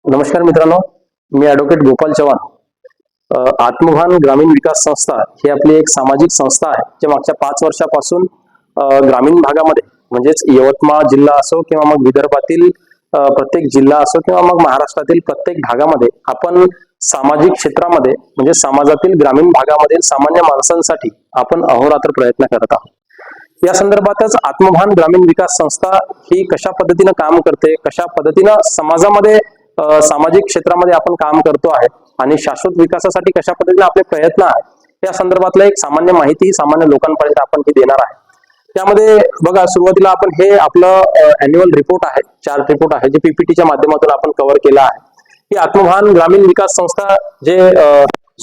नमस्कार मित्रांनो, मी ॲडव्होकेट गोपाल चव्हाण. आत्मभान ग्रामीण विकास संस्था ही आपली एक सामाजिक संस्था आहे, जे मागच्या 5 वर्षापासून ग्रामीण भागामध्ये म्हणजेच यवतमाळ जिल्हा असो किंवा मग विदर्भातील प्रत्येक जिल्हा असो किंवा मग महाराष्ट्रातील प्रत्येक भागामध्ये आपण सामाजिक क्षेत्रामध्ये म्हणजे समाजातील ग्रामीण भागामधील सामान्य माणसांसाठी आपण अहोरात्र प्रयत्न करत आहोत. या संदर्भातच आत्मभान ग्रामीण विकास संस्था ही कशा पद्धतीने काम करते, कशा पद्धतीनं समाजामध्ये सामाजिक क्षेत्रामध्ये आपण काम करतो आहे आणि शाश्वत विकासासाठी कशा पद्धतीने आपले प्रयत्न आहेत या संदर्भातला एक सामान्य माहिती सामान्य लोकांपर्यंत आपण ही देणार आहे. त्यामध्ये बघा, सुरुवातीला आपण हे आपलं अॅन्युअल रिपोर्ट आहे, चार्ट रिपोर्ट आहे, जे पीपीटीच्या माध्यमातून आपण कव्हर केला आहे. ही आत्मभान ग्रामीण विकास संस्था जे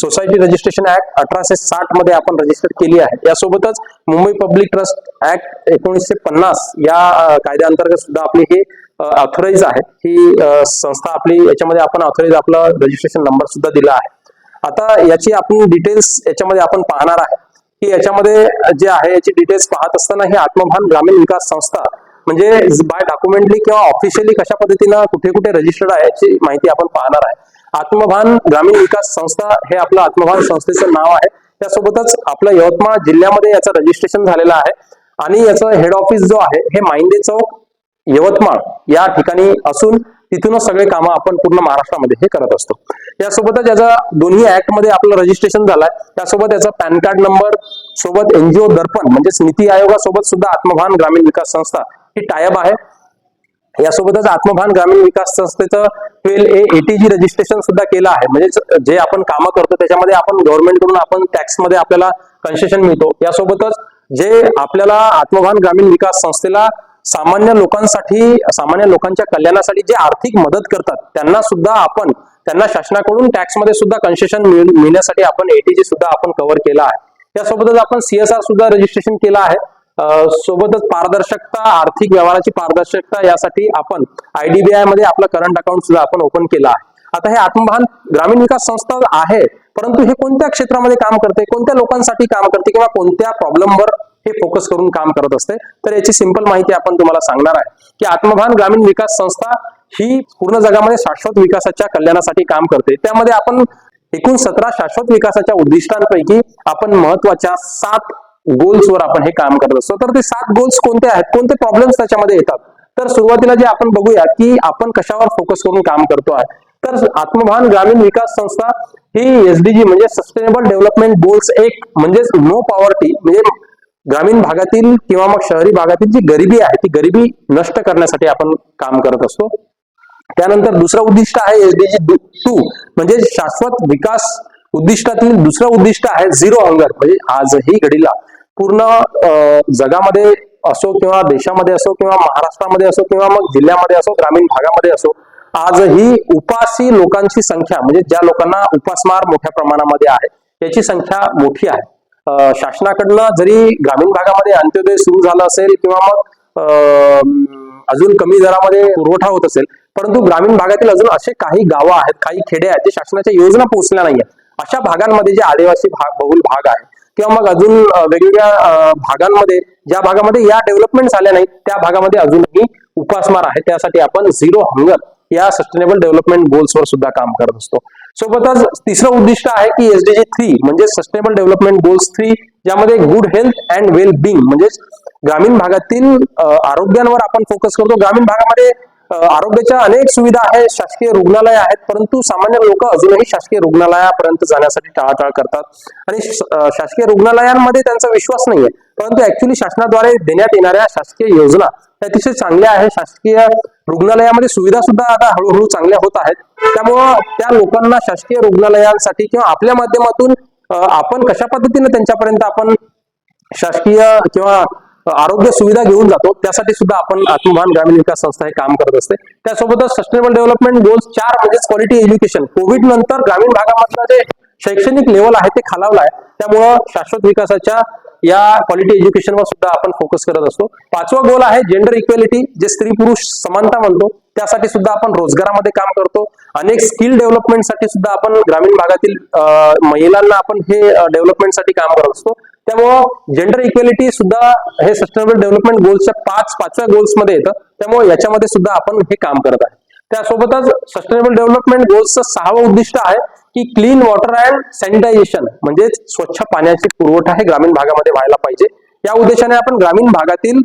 सोसायटी रजिस्ट्रेशन ऍक्ट 1860 मध्ये आपण रजिस्टर केली आहे. यासोबतच मुंबई पब्लिक ट्रस्ट ऍक्ट 1950 या कायद्याअंतर्गत सुद्धा आपली हे ऑथराईज आहे. ही संस्था आपली, याच्यामध्ये आपण ऑथराईज आपला रजिस्ट्रेशन नंबर सुद्धा दिला आहे. आता याची आपण डिटेल्स याच्यामध्ये आपण पाहणार आहे की याच्यामध्ये जे आहे याची डिटेल्स पाहत असताना ही आत्मभान ग्रामीण विकास संस्था म्हणजे बाय डॉक्युमेंटली किंवा ऑफिशियली कशा पद्धतीनं कुठे कुठे रजिस्टर्ड आहे याची माहिती आपण पाहणार आहे. आत्मभान ग्रामीण विकास संस्था हे आपलं आत्मभान संस्थेचं नाव आहे. त्यासोबतच आपलं यवतमाळ जिल्ह्यामध्ये याचं रजिस्ट्रेशन झालेलं आहे आणि याचं हेड ऑफिस जो आहे हे माइंदे चौक यवतमाळ या ठिकाणी असून तिथूनच सगळे कामं आपण पूर्ण महाराष्ट्रामध्ये हे करत असतो. यासोबतच याचा दोन्ही ऍक्ट मध्ये आपलं रजिस्ट्रेशन झालंय. त्यासोबत याचा पॅन कार्ड नंबर सोबत एनजीओ दर्पण म्हणजेच नीती आयोगासोबत सुद्धा आत्मभान ग्रामीण विकास संस्था ही टायअप आहे. यासोबतच आत्मभान ग्रामीण विकास संस्थेचं 12A80G रजिस्ट्रेशन सुद्धा केलं आहे. म्हणजे जे आपण कामं करतो त्याच्यामध्ये आपण गव्हर्नमेंट कडून आपण टॅक्स मध्ये आपल्याला कन्सेशन मिळतो. यासोबतच जे आपल्याला आत्मभान ग्रामीण विकास संस्थेला सामान्य लोकांसाठी, सामान्य लोकांच्या कल्याणासाठी जे आर्थिक मदत करतात त्यांना शासनाकडून टॅक्स मध्ये सुद्धा कन्सेशन मिळण्यासाठी आपण ATG सुद्धा आपण कव्हर केला आहे. यासोबतच आपण CSR सुद्धा रजिस्ट्रेशन केलं आहे. सोबतच पारदर्शकता, आर्थिक व्यवहाराची पारदर्शकता यासाठी आपण IDBI मध्ये आपलं करंट अकाउंट सुद्धा आपण ओपन केलं आहे. आता हे आत्मभान ग्रामीण विकास संस्था आहे, परंतु हे कोणत्या क्षेत्रामध्ये काम करते, कोणत्या लोकांसाठी काम करते किंवा कोणत्या प्रॉब्लेमवर हे फोकस करून काम करत असते, तर याची सिंपल माहिती आपण तुम्हाला सांगणार आहे की आत्मभान ग्रामीण विकास संस्था ही पूर्ण जगामध्ये शाश्वत विकासाच्या कल्याणासाठी काम करते. त्यामध्ये आपण एकूण 17 शाश्वत विकासाच्या उद्दिष्टांपैकी आपण महत्वाच्या 7 गोल्सवर आपण हे काम करत असतो. तर ते 7 गोल्स कोणते आहेत, कोणते प्रॉब्लेम्स त्याच्यामध्ये येतात, तर सुरुवातीला जे आपण बघूया की आपण कशावर फोकस करून काम करतो आहे. तर आत्मभान ग्रामीण विकास संस्था ही SDG म्हणजे सस्टेनेबल डेव्हलपमेंट गोल्स 1 म्हणजेच नो पॉवर्टी म्हणजे ग्रामीण भागातील किंवा मग शहरी भागातील जी गरिबी आहे ती गरिबी नष्ट करण्यासाठी आपण काम करत असतो. त्यानंतर दुसरं उद्दिष्ट आहे SDG 2 म्हणजे शाश्वत विकास उद्दिष्टातील दुसरं उद्दिष्ट आहे झिरो हंगर. म्हणजे आजही घडीला पूर्ण जगामध्ये असो किंवा देशामध्ये असो किंवा महाराष्ट्रामध्ये असो किंवा मग जिल्ह्यामध्ये असो ग्रामीण भागामध्ये असो, आजही उपासी लोकांची संख्या म्हणजे ज्या लोकांना उपासमार मोठ्या प्रमाणामध्ये आहे याची संख्या मोठी आहे. शासनाकडनं जरी ग्रामीण भागामध्ये अंत्योदय सुरू झाला असेल किंवा मग अजून कमी दरामध्ये पुरवठा होत असेल, परंतु ग्रामीण भागातील अजून असे काही गावं आहेत, काही खेडे आहेत जे शासनाच्या योजना पोहोचल्या नाहीये. अशा भागांमध्ये जे आदिवासी बहुल भाग आहे किंवा मग अजून वेगवेगळ्या भागांमध्ये ज्या भागामध्ये या डेव्हलपमेंट झाल्या नाहीत त्या भागामध्ये अजूनही उपासमार आहे. त्यासाठी आपण झिरो हंगर या सस्टेनेबल डेव्हलपमेंट गोल्सवर सुद्धा काम करत असतो. सोबतच तिसरं उद्दिष्ट आहे की SDG 3 म्हणजे सस्टेनेबल डेव्हलपमेंट गोल्स 3 ज्यामध्ये good health and well being म्हणजे ग्रामीण भागातील आरोग्यांवर आपण फोकस करतो. ग्रामीण भागामध्ये आरोग्याच्या अनेक सुविधा आहेत, शासकीय रुग्णालय आहेत, परंतु सामान्य लोक अजूनही शासकीय रुग्णालयापर्यंत जाण्यासाठी टाळाटाळ करतात आणि शासकीय रुग्णालयांमध्ये त्यांचा विश्वास नाहीये. परंतु ऍक्च्युली शासनाद्वारे देण्यात येणाऱ्या शासकीय योजना अतिशय चांगल्या आहेत. शासकीय रुग्णालयामध्ये सुविधा सुद्धा आता हळूहळू चांगल्या होत आहेत. त्यामुळं त्या लोकांना शासकीय रुग्णालयांसाठी किंवा आपल्या माध्यमातून आपण कशा पद्धतीने त्यांच्यापर्यंत आपण शासकीय किंवा आरोग्य सुविधा घेऊन जातो त्यासाठी सुद्धा आपण आत्मभान ग्रामीण विकास संस्था हे काम करत असते. त्यासोबतच सस्टेनेबल डेव्हलपमेंट गोल्स 4 म्हणजेच क्वालिटी एज्युकेशन. कोविड नंतर ग्रामीण भागामधलं जे शैक्षणिक लेवल आहे ते खालावलं आहे, त्यामुळं शाश्वत विकासाच्या या क्वालिटी एज्युकेशनवर सुद्धा आपण फोकस करत असतो. 5वा गोल आहे जेंडर इक्वेलिटी जे स्त्री पुरुष समानता म्हणतो, त्यासाठी सुद्धा आपण रोजगारामध्ये काम करतो. अनेक स्किल डेव्हलपमेंटसाठी सुद्धा आपण ग्रामीण भागातील महिलांना आपण हे डेव्हलपमेंटसाठी काम करत असतो. त्यामुळं जेंडर इक्वेलिटी सुद्धा हे सस्टेनेबल डेव्हलपमेंट गोल्सच्या 5व्या गोल्स मध्ये येतं. त्यामुळे याच्यामध्ये सुद्धा आपण हे काम करत आहे. त्यासोबतच सस्टेनेबल डेव्हलपमेंट गोल्सचं 6वं उद्दिष्ट आहे की क्लीन वॉटर अँड सॅनिटायझेशन, म्हणजे स्वच्छ पाण्याची पुरवठा हे ग्रामीण भागामध्ये व्हायला पाहिजे. या उद्देशाने आपण ग्रामीण भागातील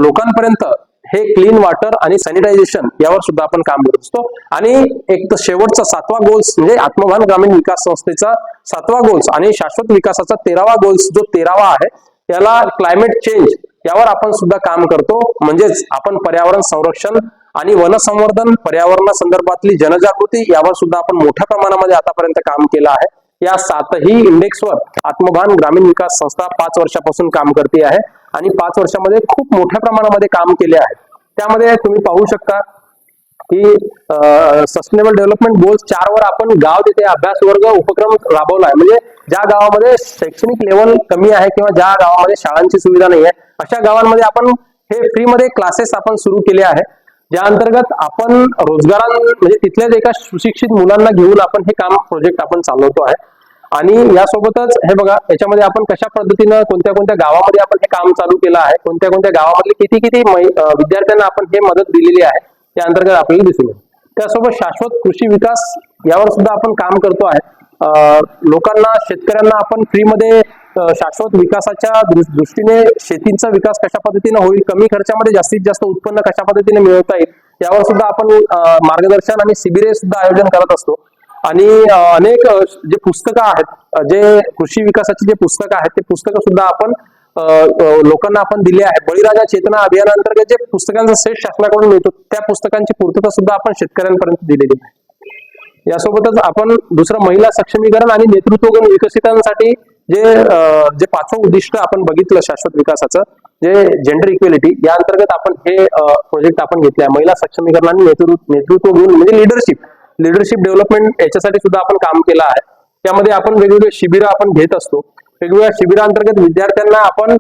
लोकांपर्यंत हे क्लीन वॉटर आणि सॅनिटायझेशन यावर सुद्धा आपण काम करत असतो. आणि एक तर शेवटचा 7वा गोल्स म्हणजे आत्मभान ग्रामीण विकास संस्थेचा 7वा गोल्स आणि शाश्वत विकासाचा 13वा गोल्स जो 13वा आहे याला क्लायमेट चेंज यावर आपण सुद्धा काम करतो. म्हणजेच आपण पर्यावरण संरक्षण आणि वनसंवर्धन, पर्यावरणासंदर्भातली जनजागृती यावर सुद्धा आपण मोठ्या प्रमाणामध्ये आतापर्यंत काम केलं आहे. या 7ही इंडेक्सवर आत्मभान ग्रामीण विकास संस्था 5 वर्षापासून काम करते आहे आणि 5 वर्षामध्ये खूप मोठ्या प्रमाणामध्ये काम केले आहे. त्यामध्ये तुम्ही पाहू शकता की सस्टेनेबल डेव्हलपमेंट गोल्स 4 वर आपण गाव तिथे अभ्यास वर्ग उपक्रम राबवला आहे. म्हणजे ज्या गावामध्ये शैक्षणिक लेवल कमी आहे किंवा ज्या गावामध्ये शाळांची सुविधा नाही आहे अशा गावांमध्ये आपण हे फ्रीमध्ये क्लासेस आपण सुरू केले आहे, ज्या अंतर्गत आपण म्हणजे तिथल्याच एका सुशिक्षित मुलांना घेऊन आपण हे काम प्रोजेक्ट आपण चालवतो आहे. आणि यासोबतच हे बघा याच्यामध्ये आपण कशा पद्धतीनं कोणत्या कोणत्या गावामध्ये आपण हे काम चालू केलं आहे, कोणत्या कोणत्या गावामधले किती किती विद्यार्थ्यांना आपण हे मदत दिलेली आहे त्या अंतर्गत आपल्याला दिसून येईल. त्यासोबत शाश्वत कृषी विकास यावर सुद्धा आपण काम करतो आहे. लोकांना, शेतकऱ्यांना आपण फ्रीमध्ये शाश्वत विकासाच्या दृष्टीने शेतीचा विकास कशा पद्धतीने होईल, कमी खर्चामध्ये जास्तीत जास्त उत्पन्न कशा पद्धतीने मिळवता येईल यावर सुद्धा आपण मार्गदर्शन आणि शिबिरे सुद्धा आयोजन करत असतो. आणि अनेक जे पुस्तकं आहेत, जे कृषी विकासाची जे पुस्तकं आहेत ते पुस्तकं सुद्धा आपण लोकांना आपण दिले आहे. बळीराजा चेतना अभियानांतर्गत जे पुस्तकांचा सेट शासनाकडून मिळतो त्या पुस्तकांची पूर्तता सुद्धा आपण शेतकऱ्यांपर्यंत दिलेली आहे. यासोबतच आपण दुसरं महिला सक्षमीकरण आणि नेतृत्वगुण विकसितांसाठी जे 5वं उद्दिष्ट आपण बघितलं शाश्वत विकासाचं, जे जेंडर इक्वेलिटी, या अंतर्गत आपण हे प्रोजेक्ट आपण घेतले आहे. महिला सक्षमीकरण आणि नेतृत्व गुण म्हणजे लिडरशिप डेव्हलपमेंट याच्यासाठी सुद्धा आपण काम केलं आहे. त्यामध्ये आपण वेगवेगळे शिबिरं आपण घेत असतो. वेगवेगळ्या शिबिरांतर्गत विद्यार्थ्यांना आपण,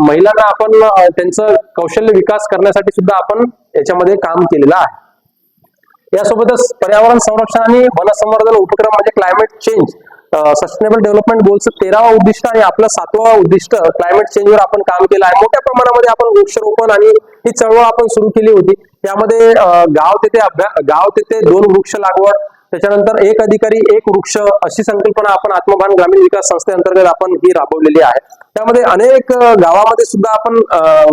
महिलांना आपण त्यांचं कौशल्य विकास करण्यासाठी सुद्धा आपण याच्यामध्ये काम केलेलं आहे. यासोबतच पर्यावरण संरक्षण आणि वनसंवर्धन उपक्रम म्हणजे क्लायमेट चेंज, सस्टेनेबल डेव्हलपमेंट गोलचं 13वा उद्दिष्ट आणि आपलं 7वं उद्दिष्ट क्लायमेट चेंजवर आपण काम केलं आहे. मोठ्या प्रमाणामध्ये आपण वृक्षारोपण आणि ही चळवळ आपण सुरू केली होती. त्यामध्ये गाव तिथे 2 वृक्ष लागवड, त्याच्यानंतर 1 अधिकारी 1 वृक्ष अशी संकल्पना आपण आत्मभान ग्रामीण विकास संस्थेअंतर्गत आपण ही राबवलेली आहे. त्यामध्ये अनेक गावामध्ये सुद्धा आपण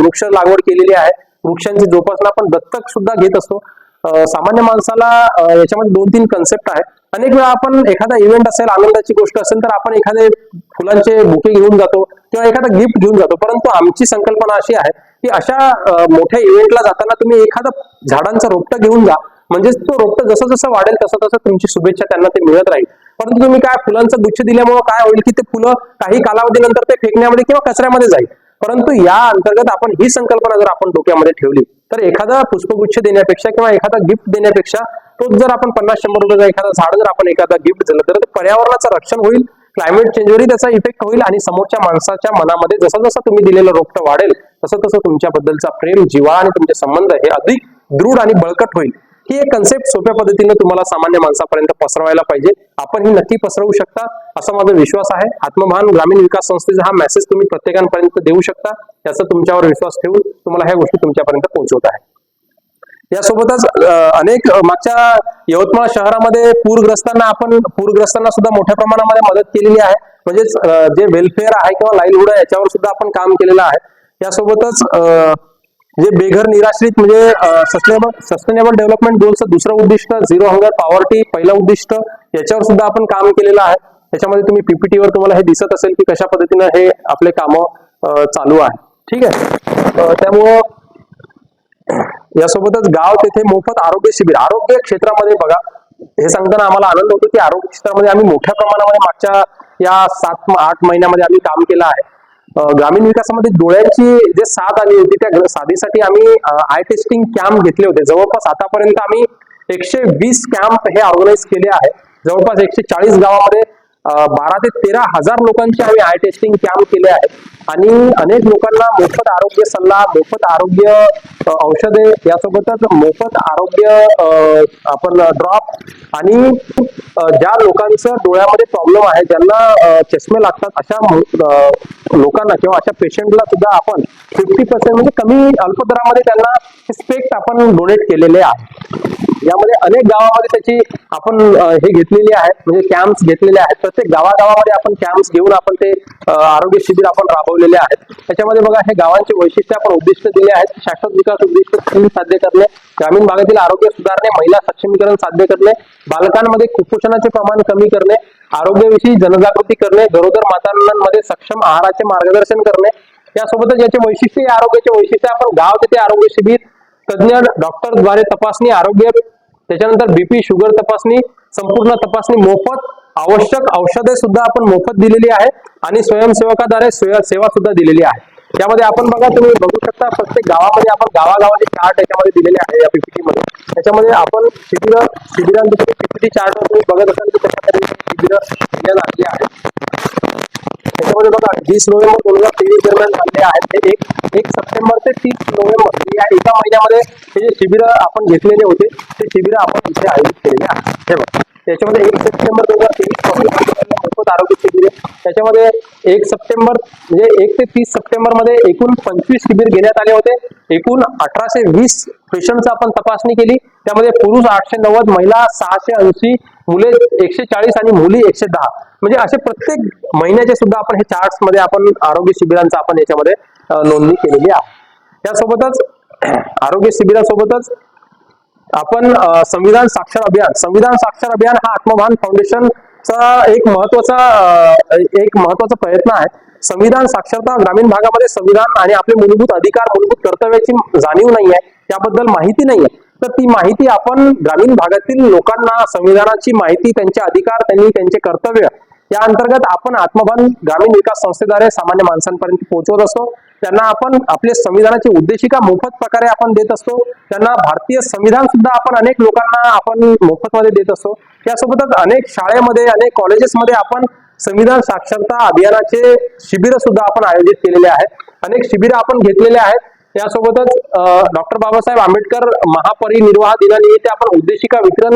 वृक्ष लागवड केलेली आहे. वृक्षांची जोपासना आपण दत्तक सुद्धा घेत असतो. सामान्य माणसाला याच्यामध्ये 2-3 कन्सेप्ट आहेत. अनेक वेळा आपण एखादा इव्हेंट असेल, आनंदाची गोष्ट असेल तर आपण एखादे फुलांचे बुके घेऊन जातो किंवा एखादा गिफ्ट घेऊन जातो. परंतु आमची संकल्पना अशी आहे की अशा मोठ्या इव्हेंटला जाताना तुम्ही एखादं झाडांचं रोपटं घेऊन जा, म्हणजे तो रोपटं जसं जसं वाढेल तसं तसं तुमची शुभेच्छा त्यांना ते मिळत राहील. परंतु तुम्ही काय फुलांचं गुच्छ दिल्यामुळे काय होईल की ते फुलं काही कालावधीनंतर ते फेकण्यामध्ये किंवा कचऱ्यामध्ये जाईल. परंतु या अंतर्गत आपण ही संकल्पना जर आपण डोक्यामध्ये ठेवली तर एखादा पुष्पगुच्छ देण्यापेक्षा किंवा एखादा गिफ्ट देण्यापेक्षा तोच जर आपण 50-100 रुपयाचा एखादा झाड जर आपण एखादा गिफ्ट दिलं तर पर्यावरणाचं रक्षण होईल, क्लायमेट चेंजवरही त्याचा इफेक्ट होईल आणि समोरच्या माणसाच्या मनामध्ये जसं जसं तुम्ही दिलेलं रोपटं वाढेल तसं तसं तुमच्याबद्दलचा प्रेम, जिव्हाळा आणि तुमचे संबंध हे अधिक दृढ आणि बळकट होईल. ही एक कन्सेप्ट सोप्या पद्धतीने तुम्हाला सामान्य माणसापर्यंत पसरवायला पाहिजे. आपण ही नक्की पसरवू शकता असा माझा विश्वास आहे. आत्मभान ग्रामीण विकास संस्थेचा हा मेसेज तुम्ही प्रत्येकापर्यंत देऊ शकता. याचा तुमच्यावर विश्वास ठेवून तुम्हाला ह्या गोष्टी तुमच्यापर्यंत पोहोचवत आहे. यासोबतच अनेक मागच्या यवतमाळ शहरामध्ये पूरग्रस्तांना सुद्धा मोठ्या प्रमाणामध्ये मदत केलेली आहे. म्हणजेच जे वेलफेअर आहे किंवा लाईव्हहुड आहे याच्यावर सुद्धा आपण काम केलेलं आहे. यासोबतच जे बेघर निराश्रित म्हणजे सस्टेनेबल डेव्हलपमेंट गोलचं 2रं उद्दिष्ट झिरो हंगर पॉवर्टी, पहिलं उद्दिष्ट, याच्यावर सुद्धा आपण काम केलेलं आहे. त्याच्यामध्ये तुम्ही पीपीटीवर तुम्हाला हे दिसत असेल की कशा पद्धतीने हे आपले कामं चालू आहे. ठीक आहे. त्यामुळं यासोबतच गाव तेथे मोफत आरोग्य शिबिर, आरोग्य क्षेत्रामध्ये बघा हे सांगताना आम्हाला आनंद होतो की आरोग्य क्षेत्रामध्ये आम्ही मोठ्या प्रमाणामध्ये मागच्या या 7-8 महिन्यामध्ये आम्ही काम केलं आहे. ग्रामीण विकासामध्ये डोळ्यांची जे साथ आली होती त्या साधीसाठी आम्ही आय टेस्टिंग कॅम्प घेतले होते. जवळपास आतापर्यंत आम्ही 120 कॅम्प हे ऑर्गनाईज केले आहे. जवळपास 140 गावामध्ये 12 ते 13 हजार लोकांचे आम्ही आय टेस्टिंग कॅम्प केले आहेत आणि अनेक लोकांना मोफत आरोग्य सल्ला, मोफत आरोग्य औषधे, यासोबतच मोफत आरोग्य आपण ड्रॉप आणि ज्या लोकांचं डोळ्यामध्ये प्रॉब्लेम आहे, ज्यांना चष्मे लागतात, अशा लोकांना किंवा अशा पेशंटला सुद्धा आपण 50% म्हणजे कमी अल्प दरामध्ये त्यांना स्पेक्ट आपण डोनेट केलेले आहे. यामध्ये अनेक गावामध्ये त्याची आपण हे घेतलेली आहे, म्हणजे कॅम्प्स घेतलेले आहेत. प्रत्येक गावागावामध्ये आपण कॅम्प्स घेऊन आपण ते आरोग्य शिबिर आपण राबवलेले आहेत. त्याच्यामध्ये बघा हे गावांचे वैशिष्ट्य आपण उद्दिष्ट दिले आहेत. शाश्वत विकास उद्दिष्ट साध्य करणे, ग्रामीण भागातील आरोग्य सुधारणे, महिला सक्षमीकरण साध्य करणे, बालकांमध्ये कुपोषणाचे प्रमाण कमी करणे, आरोग्याविषयी जनजागृती करणे, गरोदर मातांमध्ये सक्षम आहाराचे मार्गदर्शन करणे. यासोबतच याचे वैशिष्ट्य, आरोग्याचे वैशिष्ट्य आपण गाव तिथे आरोग्य शिबिर, तज्ञ डॉक्टर द्वारे तपासणी, आरोग्य, त्याच्यानंतर बीपी शुगर तपासणी, संपूर्ण तपासणी मोफत, आवश्यक औषधे सुद्धा आपण मोफत दिलेली आहे आणि स्वयंसेवकाद्वारे सेवा सुद्धा दिलेली आहे. त्यामध्ये आपण बघा, तुम्ही बघू शकता प्रत्येक गावामध्ये आपण गावागावाचे चार्ट याच्यामध्ये दिलेले आहे या पीपीटी मध्ये. त्याच्यामध्ये आपण शिबिरांचे पीपीटी चार्ट तुम्ही बघत असाल की त्याच्यामध्ये शिबिर लागले आहेत. त्याच्यामध्ये बघा 20 नोव्हेंबर 2023 दरम्यान झाले आहेत. ते 1 सप्टेंबर ते 30 नोव्हेंबर या एका महिन्यामध्ये हे जे शिबिर आपण घेतलेले होते ते शिबिर आपण इथे आयोजित केलेले आहेत. हे बघा, त्याच्यामध्ये 1 सप्टेंबर 2023 मोफत आरोग्य शिबिर आहे. त्याच्यामध्ये 1 सप्टेंबर म्हणजे 1 ते 30 सप्टेंबर मध्ये एकूण 25 शिबिर घेण्यात आले होते. एकूण 1820 पेशंटची आपण तपासणी केली. त्यामध्ये पुरुष 890, महिला 680, मुले 140 आणि मुली 110. म्हणजे असे प्रत्येक महिन्याचे सुद्धा आपण हे चार्ट्स मध्ये आपण आरोग्य शिबिरांचा आपण याच्यामध्ये नोंदणी केलेली आहे. त्यासोबतच आरोग्य शिबिरासोबतच आपण संविधान साक्षर अभियान हा आत्मभान फाउंडेशनचा एक महत्वाचा प्रयत्न आहे. संविधान साक्षरता ग्रामीण भागामध्ये संविधान आणि आपले मूलभूत अधिकार, मूलभूत कर्तव्याची जाणीव नाहीये, त्याबद्दल माहिती नाहीये. तर ती माहिती आपण ग्रामीण भागातील लोकांना संविधानाची माहिती, त्यांचे अधिकार, त्यांचे कर्तव्य या अंतर्गत आपण आत्मभान ग्रामीण विकास संस्थेद्वारे सामान्य माणसांपर्यंत पोहोचवत असतो. त्यांना आपण आपले संविधानाची उद्देशिका मोफत प्रकारे आपण देत असतो. त्यांना भारतीय संविधान सुद्धा आपण अनेक लोकांना आपण मोफत मध्ये देत असतो. यासोबतच अनेक शाळेमध्ये, अनेक कॉलेजेसमध्ये आपण संविधान साक्षरता अभियानाचे शिबिर सुद्धा आपण आयोजित केलेले आहेत. अनेक शिबिर आपण घेतलेले आहेत. यासोबतच डॉक्टर बाबासाहेब आंबेडकर महापरिनिर्वाह दिनानिमित्त आपण उद्देशिका वितरण,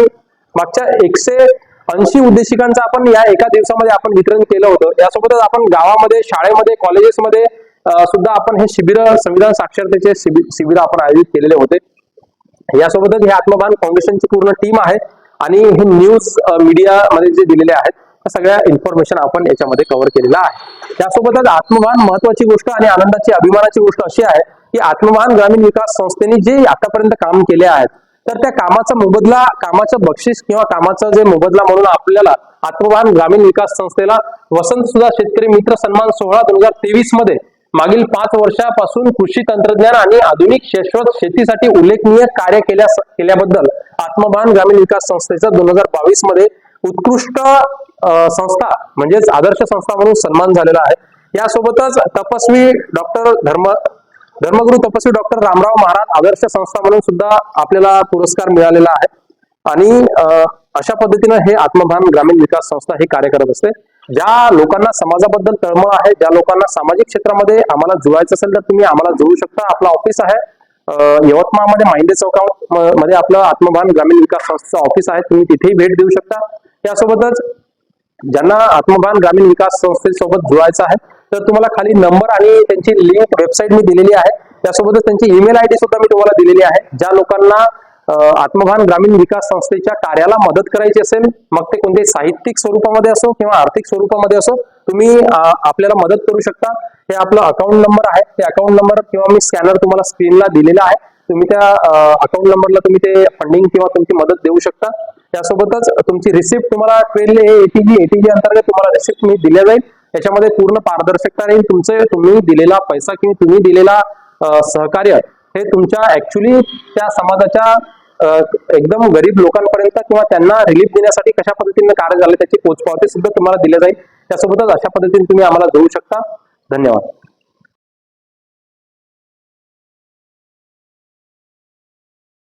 मागच्या 180 उद्देशिकांचं आपण या एका दिवसामध्ये आपण वितरण केलं होतं. यासोबतच आपण गावामध्ये, शाळेमध्ये, कॉलेजेसमध्ये सुद्धा आपण हे शिबिर, संविधान साक्षरतेचे शिबिर आपण आयोजित केलेले होते. यासोबतच हे आत्मभान फाउंडेशनची पूर्ण टीम आहे आणि हे न्यूज मीडिया मध्ये जे दिलेले आहेत सगळ्या इन्फॉर्मेशन आपण याच्यामध्ये कव्हर केलेला आहे. त्यासोबतच आत्मभान महत्वाची गोष्ट आणि आनंदाची, अभिमानाची गोष्ट अशी आहे की आत्मभान ग्रामीण विकास संस्थेने जे आतापर्यंत काम केले आहेत तर त्या कामाचा मोबदला, कामाचं बक्षीस किंवा कामाचा जे मोबदला म्हणून आपल्याला आत्मभान ग्रामीण विकास संस्थेला वसंत सुधा शेतकरी मित्र सन्मान सोहळा 2023 मध्ये मागील 5 वर्षापासून कृषी तंत्रज्ञान आणि आधुनिक शाश्वत शेतीसाठी उल्लेखनीय कार्य केल्याबद्दल आत्मभान ग्रामीण विकास संस्थेचा 2022 मध्ये उत्कृष्ट संस्था म्हणजेच आदर्श संस्था म्हणून सन्मान झालेला आहे. यासोबतच धर्मगुरू तपस्वी डॉक्टर रामराव महाराज आदर्श संस्था म्हणून सुद्धा आपल्याला पुरस्कार मिळालेला आहे. आणि अशा पद्धतीने हे आत्मभान ग्रामीण विकास संस्था हे कार्य करत असते. ज्या लोकांना समाजाबद्दल तळमळ आहे, ज्या लोकांना सामाजिक क्षेत्रामध्ये आम्हाला जुळायचं असेल तर तुम्ही आम्हाला जुळू शकता. आपलं ऑफिस आहे यवतमाळमध्ये माहिंदे चौकामध्ये आपलं आत्मभान ग्रामीण विकास संस्थेचं ऑफिस आहे, तुम्ही तिथेही भेट देऊ शकता. त्यासोबतच ज्यांना आत्मभान ग्रामीण विकास संस्थेसोबत जुळायचं आहे तर तुम्हाला खाली नंबर आणि त्यांची लिंक वेबसाईट मी दिलेली आहे. त्यासोबतच त्यांची ईमेल आयडी सुद्धा मी तुम्हाला दिलेली आहे. ज्या लोकांना आत्मभान ग्रामीण विकास संस्थेच्या कार्याला मदत करायची असेल, मग ते कोणत्याही साहित्यिक स्वरूपामध्ये असो किंवा आर्थिक स्वरूपामध्ये असो, तुम्ही आपल्याला मदत करू शकता. हे आपलं अकाउंट नंबर आहे, ते अकाउंट नंबर किंवा मी स्कॅनर तुम्हाला स्क्रीनला दिलेला आहे. तुम्ही त्या अकाउंट नंबरला तुम्ही ते फंडिंग किंवा तुमची मदत देऊ शकता. त्यासोबतच तुमची रिसिप्ट तुम्हाला 12 ATG अंतर्गत तुम्हाला रिसिप्ट मी दिल्या जाईल. त्याच्यामध्ये पूर्ण पारदर्शकता राहील. तुम्ही दिलेला पैसा किंवा तुम्ही दिलेला सहकार्य हे तुमच्या ऍक्च्युली त्या समाजाच्या एकदम गरीब लोकांपर्यंत किंवा त्यांना रिलीफ देण्यासाठी कशा पद्धतीने कार्य झाले त्याची पोचपावती सुद्धा तुम्हाला दिल्या जाईल. त्यासोबतच अशा पद्धतीने तुम्ही आम्हाला जोडू शकता. धन्यवाद.